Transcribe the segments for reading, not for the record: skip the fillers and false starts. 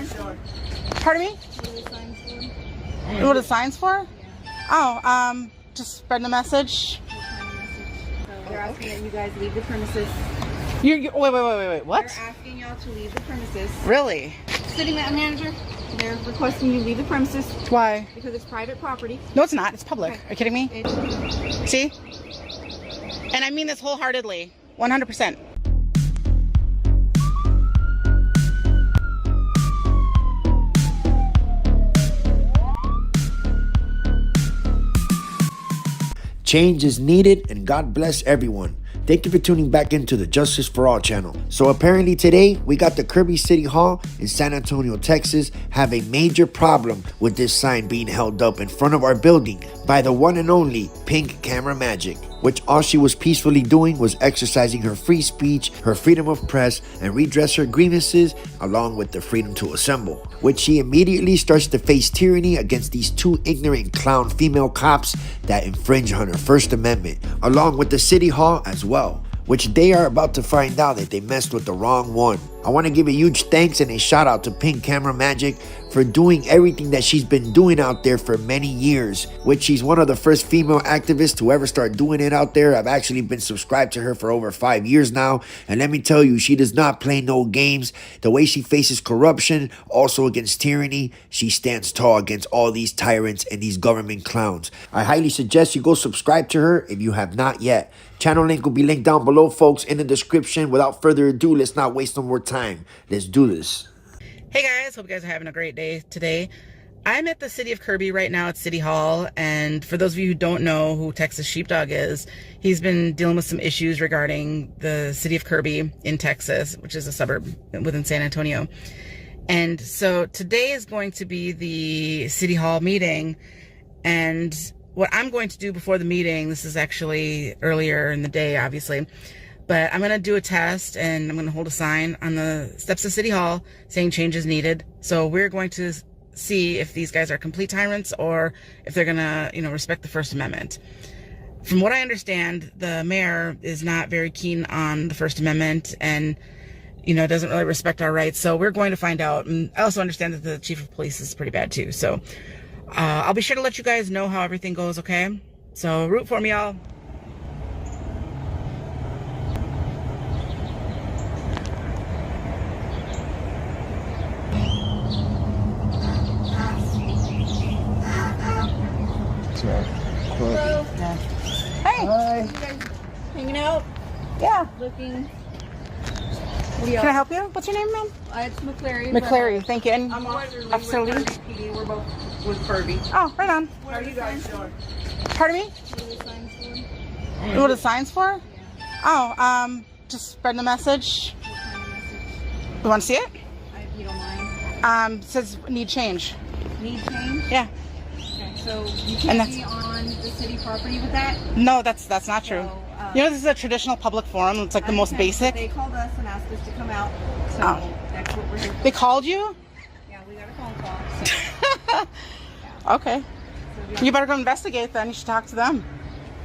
signs for? Pardon me? What are the signs for? What are the signs for? Yeah. Oh, just spreading the message. What kind of message? So they're asking that you guys leave the premises. Wait, what? They're asking y'all to leave the premises. Really? City manager, they're requesting you leave the premises Why? because it's private property. No, it's not. It's public. Okay. Are you kidding me? See? And I mean this wholeheartedly. 100%. Change is needed, and God bless everyone. Thank you for tuning back into the Justice for All channel. So apparently today, we got the Kirby City Hall in San Antonio, Texas, have a major problem with this sign being held up in front of our building by the one and only Pink Camera Magic, which all she was peacefully doing was exercising her free speech, her freedom of press, and redress her grievances, along with the freedom to assemble, which she immediately starts to face tyranny against these two ignorant clown female cops that infringe on her First Amendment, along with the City Hall as well, which they are about to find out that they messed with the wrong one. I want to give a huge thanks and a shout out to Pink Camera Magic for doing everything that she's been doing out there for many years, which she's one of the first female activists to ever start doing it out there. I've actually been subscribed to her for over 5 years now, and let me tell you, she does not play no games. The way she faces corruption, also against tyranny, she stands tall against all these tyrants and these government clowns. I highly suggest you go subscribe to her if you have not yet. Channel link will be linked down below, folks, in the description. Without further ado, let's not waste no more time. Let's do this. Hey guys, hope you guys are having a great day today. I'm at the city of Kirby right now at City Hall, and for those of you who don't know who Texas Sheepdog is, he's been dealing with some issues regarding the city of Kirby in Texas, which is a suburb within San Antonio. And so today is going to be the City Hall meeting, and what I'm going to do before the meeting, this is actually earlier in the day, obviously, but I'm going to do a test, and I'm going to hold a sign on the steps of City Hall saying change is needed. So we're going to see if these guys are complete tyrants or if they're going to, respect the First Amendment. From what I understand, the mayor is not very keen on the First Amendment and, doesn't really respect our rights. So we're going to find out. And I also understand that the chief of police is pretty bad too. So I'll be sure to let you guys know how everything goes, okay? So root for me, y'all. Hello. Yeah. Hey. Hi. You guys hanging out? Yeah. Looking. Can I help you? What's your name, ma'am? It's McClary. McClary. Thank you. And I'm Officer Lee Officer with Lee? Kirby PD. We're both with Kirby. Oh, right on. What are you guys doing? Pardon me? What are the signs for? What are the signs for? Yeah. Oh, just spreading the message. What kind of message? You want to see it? If you don't mind. Says need change. Need change? Yeah. Okay, so you And can't be on the city property with that? No, that's not true. So, This is a traditional public forum. It's like the most basic. They called us and asked us to come out, so that's what we're here for. They called you? Yeah, we got a phone call. So, Okay. You better go investigate then. You should talk to them.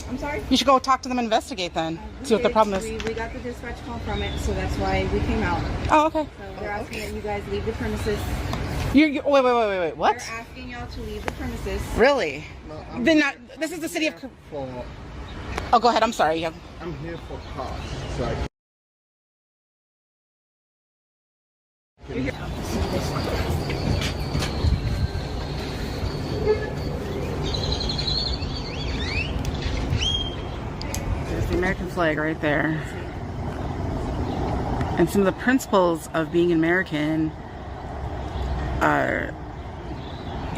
I'm sorry? You should go talk to them and investigate then. See what the problem is. We got the dispatch call from it, so that's why we came out. Oh, okay. So they're asking that you guys leave the premises. Wait. What? They're asking y'all to leave the premises. Really? No, Then not. This is the city of. for Oh, go ahead. I'm sorry. I'm here for cars. So I There's the American flag right there. And some of the principles of being an American are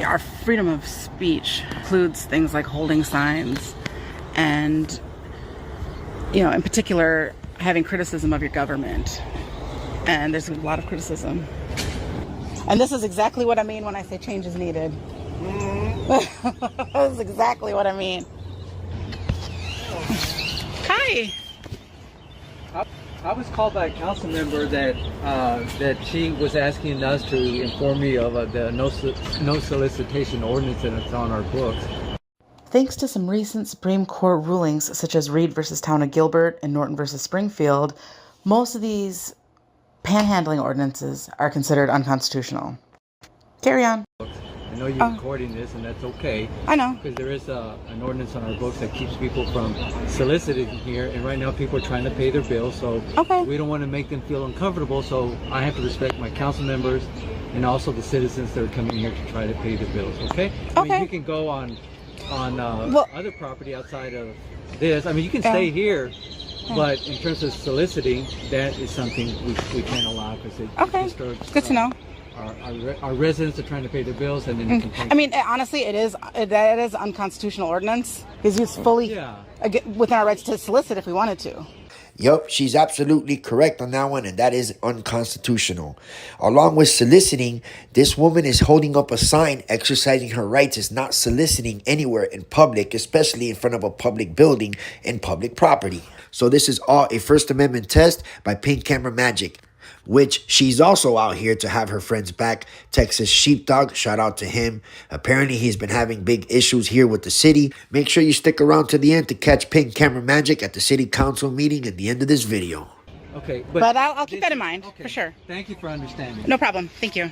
our freedom of speech includes things like holding signs and, in particular, having criticism of your government. And there's a lot of criticism. And this is exactly what I mean when I say change is needed. This is exactly what I mean. Hi. I was called by a council member that she was asking us to inform me of the no solicitation ordinance that's on our books. Thanks to some recent Supreme Court rulings, such as Reed versus Town of Gilbert and Norton versus Springfield, most of these panhandling ordinances are considered unconstitutional. Carry on. I know you're recording this, and that's okay. I know. Because there is an ordinance on our books that keeps people from soliciting here, and right now people are trying to pay their bills, so we don't want to make them feel uncomfortable, so I have to respect my council members and also the citizens that are coming here to try to pay their bills, okay? I mean, you can go on other property outside of this. I mean, you can stay here, but in terms of soliciting, that is something we can't allow because it disturbs. Good to know. Our residents are trying to pay their bills, and then I mean, honestly, that is unconstitutional ordinance because it's fully within our rights to solicit if we wanted to. Yup, she's absolutely correct on that one, and that is unconstitutional. Along with soliciting, this woman is holding up a sign exercising her rights as not soliciting anywhere in public, especially in front of a public building and public property. So this is all a First Amendment test by Pink Camera Magic, which she's also out here to have her friends back. Texas Sheepdog, shout out to him. Apparently he's been having big issues here with the city. Make sure you stick around to the end to catch Pink Camera Magic at the city council meeting at the end of this video. Okay, but I'll keep that in mind for sure. Thank you for understanding. No problem. Thank you.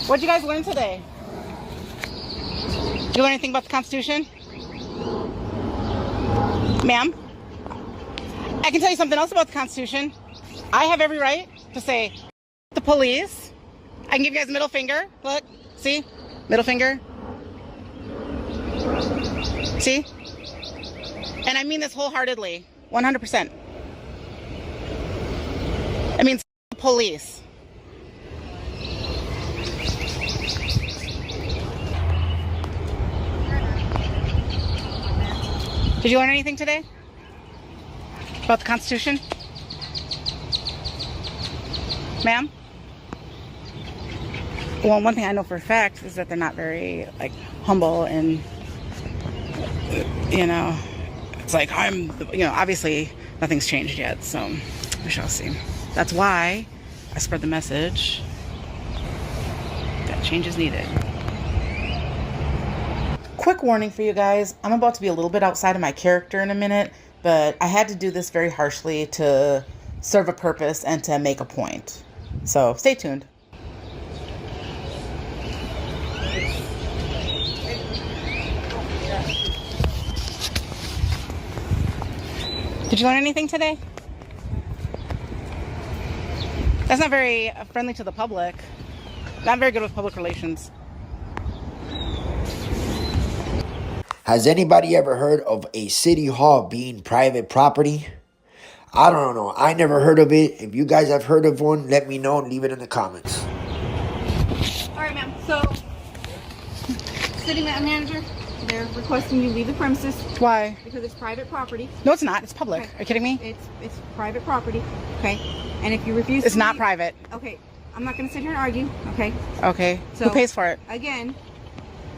What'd you guys learn today? Did you learn anything about the Constitution? Ma'am? I can tell you something else about the Constitution. I have every right to say, the police. I can give you guys a middle finger. Look, see? Middle finger. See? And I mean this wholeheartedly, 100%. I mean, the police. Did you learn anything today about the Constitution? Ma'am? Well, one thing I know for a fact is that they're not very, like, humble and, you know, it's like, obviously nothing's changed yet, so we shall see. That's why I spread the message that change is needed. Quick warning for you guys, I'm about to be a little bit outside of my character in a minute, but I had to do this very harshly to serve a purpose and to make a point. So stay tuned. Did you learn anything today? That's not very friendly to the public. Not very good with public relations. Has anybody ever heard of a city hall being private property? I don't know. I never heard of it. If you guys have heard of one, let me know and leave it in the comments. All right, ma'am. So, city manager, they're requesting you leave the premises. Why? Because it's private property. No, it's not. It's public. Okay. Are you kidding me? It's private property. Okay. And if you refuse, it's to not leave, private. Okay. I'm not going to sit here and argue. Okay. Okay. So, who pays for it? Again,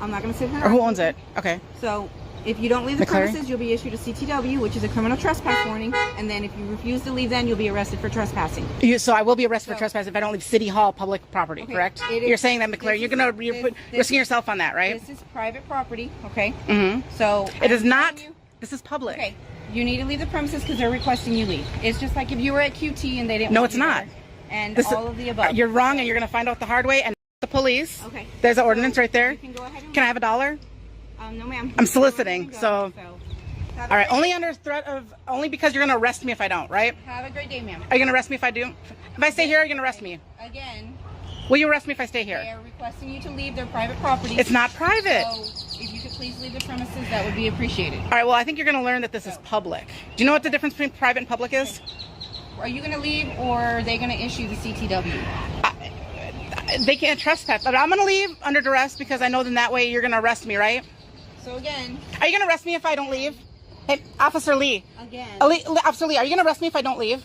I'm not going to sit here and Or argue. who owns it? Okay. So, if you don't leave the McClary? premises, you'll be issued a CTW, which is a criminal trespass warning. And then if you refuse to leave, then you'll be arrested for trespassing. So I will be arrested for trespass if I don't leave City Hall public property, Okay, correct? it is- You're saying that, McClary. You're risking yourself on that, right? This is private property, okay? Mm-hmm. So It is I'm not. telling you- This is public. Okay, you need to leave the premises because they're requesting you leave. It's just like if you were at QT and they didn't. No, want it's you not. there. And This all of the above. You're wrong, and you're going to find out the hard way. And the police. Okay. There's an ordinance right there. You can go ahead and Can I have $1? No, ma'am. I'm soliciting, so. Have All a right, great only day. under threat of, only because you're going to arrest me if I don't, right? Have a great day, ma'am. Are you going to arrest me if I do? If I stay here, are you going to arrest me? Again, Will you arrest me if I stay they here? are requesting you to leave their private property. It's not private. So if you could please leave the premises, that would be appreciated. All right, well, I think you're going to learn that this is public. Do you know what the difference between private and public is? Are you going to leave or are they going to issue the CTW? They can't trespass, but I'm going to leave under duress because I know then that way you're going to arrest me, right? So again. Are you going to arrest me if I don't leave? Hey, Officer Lee. Again. Officer Lee, are you going to arrest me if I don't leave?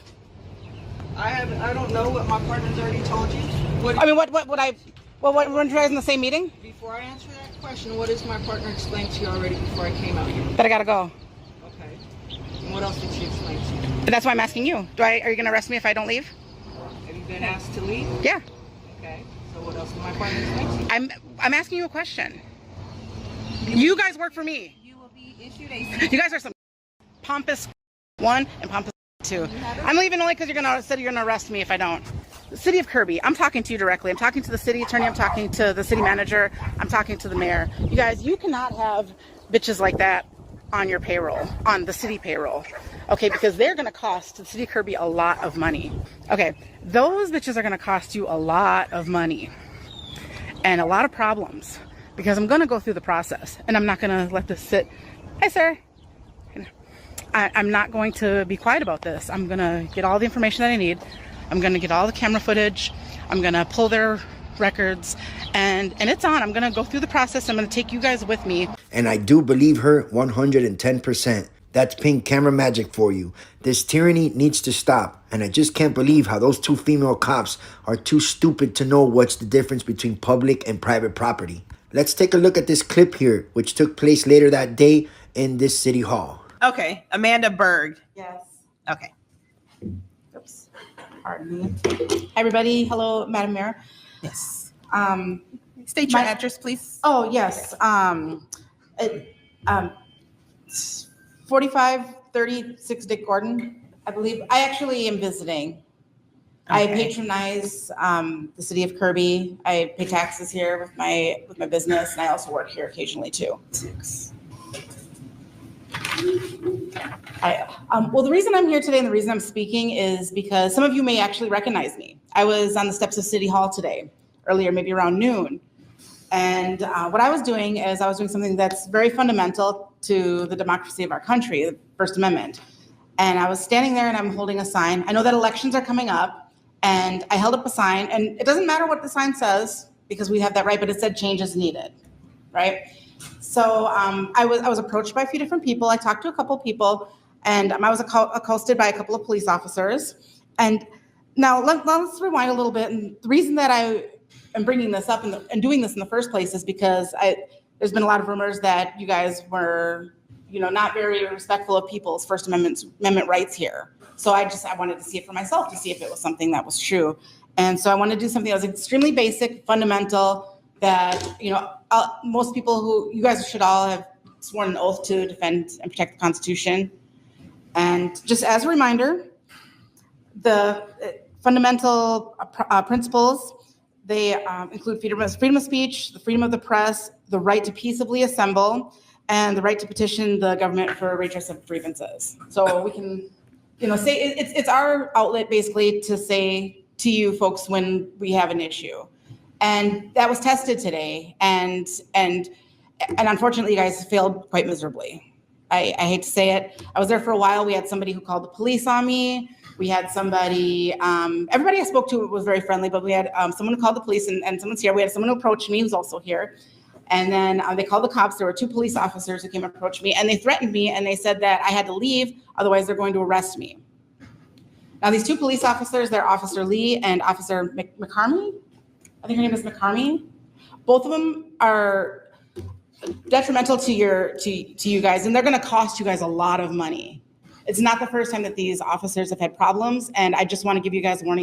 I don't know what my partner's already told you. What weren't you guys in the same meeting? Before I answer that question, what has my partner explained to you already before I came out here? That I got to go. Okay. And what else did she explain to you? But that's why I'm asking you. Are you going to arrest me if I don't leave? been asked to leave? Yeah. Okay. So what else did my partner explain to you? I'm asking you a question. You guys work for me. You will be issued a You guys are some pompous one and pompous two. I'm leaving only because you're gonna arrest me if I don't. The city of Kirby, I'm talking to you directly. I'm talking to the city attorney. I'm talking to the city manager. I'm talking to the mayor. You guys, you cannot have bitches like that on your payroll, on the city payroll. Okay, because they're gonna cost the city of Kirby a lot of money. Okay, those bitches are gonna cost you a lot of money and a lot of problems, because I'm gonna go through the process and I'm not gonna let this sit. Hi, sir. I'm not going to be quiet about this. I'm gonna get all the information that I need. I'm gonna get all the camera footage. I'm gonna pull their records, and it's on. I'm gonna go through the process. I'm gonna take you guys with me. And I do believe her 110%. That's pink camera magic for you. This tyranny needs to stop. And I just can't believe how those two female cops are too stupid to know what's the difference between public and private property. Let's take a look at this clip here, which took place later that day in this city hall. Okay, Amanda Berg. Yes. Okay. Oops. Pardon me. Hi, everybody. Hello, Madam Mayor. Yes. State Your address, please. Oh, yes. 4536 Dick Gordon, I believe. I actually am visiting. I Okay. patronize the city of Kirby. I pay taxes here with my business, and I also work here occasionally too. Well, the reason I'm here today and the reason I'm speaking is because some of you may actually recognize me. I was on the steps of City Hall today, earlier, maybe around noon. And what I was doing is I was doing something that's very fundamental to the democracy of our country, the First Amendment. And I was standing there and I'm holding a sign. I know that elections are coming up, and I held up a sign, and it doesn't matter what the sign says because we have that right, but it said change is needed, right? So I was approached by a few different people. I talked to a couple people, and I was accosted by a couple of police officers. And now let's rewind a little bit. And the reason that I am bringing this up and doing this in the first place is because there's been a lot of rumors that you guys were, not very respectful of people's First Amendment rights here. So I wanted to see it for myself to see if it was something that was true. And so I wanted to do something that was extremely basic, fundamental, that, most people you guys should all have sworn an oath to defend and protect the Constitution. And just as a reminder, the fundamental principles, they include freedom of speech, the freedom of the press, the right to peaceably assemble, and the right to petition the government for redress of grievances. So we can, say it's our outlet basically to say to you folks when we have an issue. And that was tested today, and unfortunately, you guys failed quite miserably. I hate to say it. I was there for a while. We had somebody who called the police on me. We had somebody, everybody I spoke to was very friendly, but we had someone who called the police, and someone's here. We had someone who approached me who's also here. And then they called the cops. There were two police officers who came and approached me, and they threatened me, and they said that I had to leave, otherwise they're going to arrest me. Now, these two police officers, they're Officer Lee and Officer McCarmy. I think her name is McCarmy. Both of them are detrimental to you guys, and they're going to cost you guys a lot of money. It's not the first time that these officers have had problems, and I just want to give you guys a warning.